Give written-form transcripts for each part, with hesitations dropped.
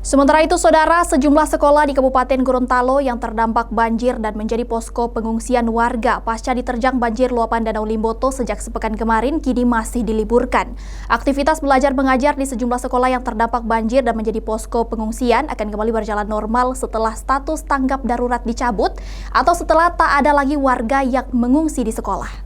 Sementara itu, Saudara, sejumlah sekolah di Kabupaten Gorontalo yang terdampak banjir dan menjadi posko pengungsian warga pasca diterjang banjir luapan Danau Limboto sejak sepekan kemarin kini masih diliburkan. Aktivitas belajar mengajar di sejumlah sekolah yang terdampak banjir dan menjadi posko pengungsian akan kembali berjalan normal setelah status tanggap darurat dicabut atau setelah tak ada lagi warga yang mengungsi di sekolah.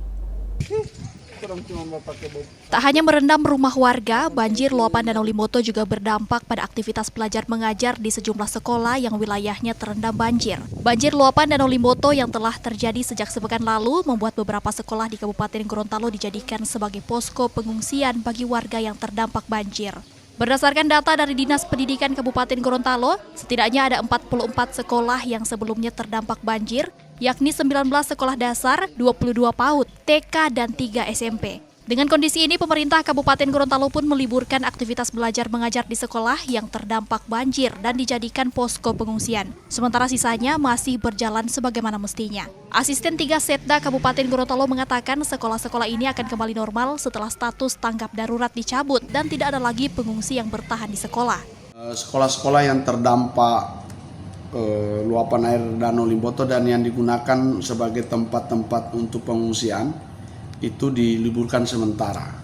Tak hanya merendam rumah warga, banjir luapan Danau Limboto juga berdampak pada aktivitas belajar mengajar di sejumlah sekolah yang wilayahnya terendam banjir. Banjir luapan Danau Limboto yang telah terjadi sejak sepekan lalu membuat beberapa sekolah di Kabupaten Gorontalo dijadikan sebagai posko pengungsian bagi warga yang terdampak banjir. Berdasarkan data dari Dinas Pendidikan Kabupaten Gorontalo, setidaknya ada 44 sekolah yang sebelumnya terdampak banjir, yakni 19 sekolah dasar, 22 PAUD, TK, dan 3 SMP. Dengan kondisi ini, pemerintah Kabupaten Gorontalo pun meliburkan aktivitas belajar mengajar di sekolah yang terdampak banjir dan dijadikan posko pengungsian. Sementara sisanya masih berjalan sebagaimana mestinya. Asisten 3 Setda Kabupaten Gorontalo mengatakan sekolah-sekolah ini akan kembali normal setelah status tanggap darurat dicabut dan tidak ada lagi pengungsi yang bertahan di sekolah. Sekolah-sekolah yang terdampak luapan air Danau Limboto dan yang digunakan sebagai tempat-tempat untuk pengungsian itu diliburkan sementara,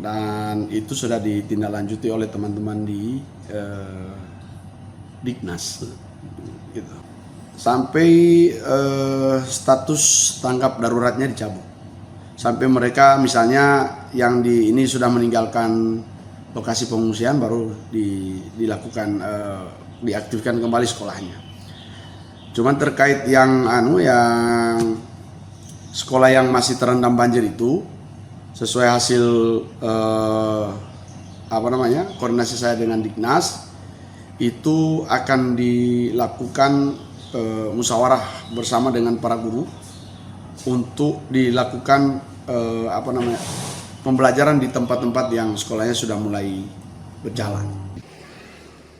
dan itu sudah ditindaklanjuti oleh teman-teman di Dignas gitu. Sampai status tanggap daruratnya dicabut, sampai mereka misalnya yang di ini sudah meninggalkan lokasi pengungsian baru dilakukan diaktifkan kembali sekolahnya. Cuman terkait yang sekolah yang masih terendam banjir itu, sesuai hasil koordinasi saya dengan Dignas, itu akan dilakukan musyawarah bersama dengan para guru untuk dilakukan pembelajaran di tempat-tempat yang sekolahnya sudah mulai berjalan.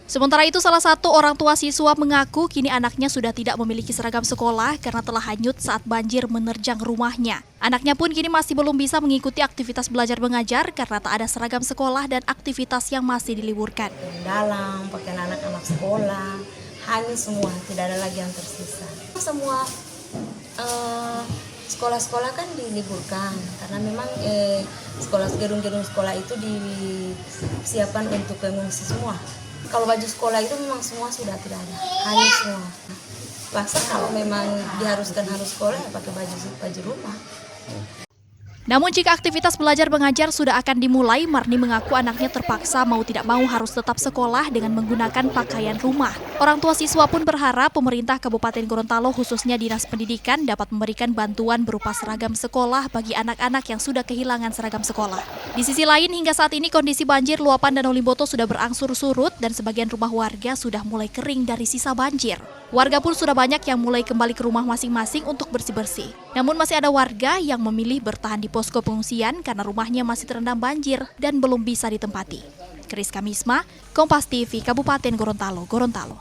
Sementara itu, salah satu orang tua siswa mengaku kini anaknya sudah tidak memiliki seragam sekolah karena telah hanyut saat banjir menerjang rumahnya. Anaknya pun kini masih belum bisa mengikuti aktivitas belajar mengajar karena tak ada seragam sekolah dan aktivitas yang masih diliburkan. Dalam pakaian anak-anak sekolah, hanyut semua, tidak ada lagi yang tersisa. Semua sekolah-sekolah kan diliburkan karena memang gedung-gedung sekolah itu disiapkan untuk pengungsi semua. Kalau baju sekolah itu memang semua sudah tidak ada, hanyut semua. Paksa kalau memang diharuskan harus sekolah ya pakai baju rumah. Namun jika aktivitas belajar mengajar sudah akan dimulai, Marni mengaku anaknya terpaksa mau tidak mau harus tetap sekolah dengan menggunakan pakaian rumah. Orang tua siswa pun berharap pemerintah Kabupaten Gorontalo khususnya Dinas Pendidikan dapat memberikan bantuan berupa seragam sekolah bagi anak-anak yang sudah kehilangan seragam sekolah. Di sisi lain, hingga saat ini kondisi banjir luapan Danau Limboto sudah berangsur surut dan sebagian rumah warga sudah mulai kering dari sisa banjir. Warga pun sudah banyak yang mulai kembali ke rumah masing-masing untuk bersih-bersih. Namun masih ada warga yang memilih bertahan di posko pengungsian karena rumahnya masih terendam banjir dan belum bisa ditempati. Kris Kamisma, Kompas TV, Kabupaten Gorontalo, Gorontalo.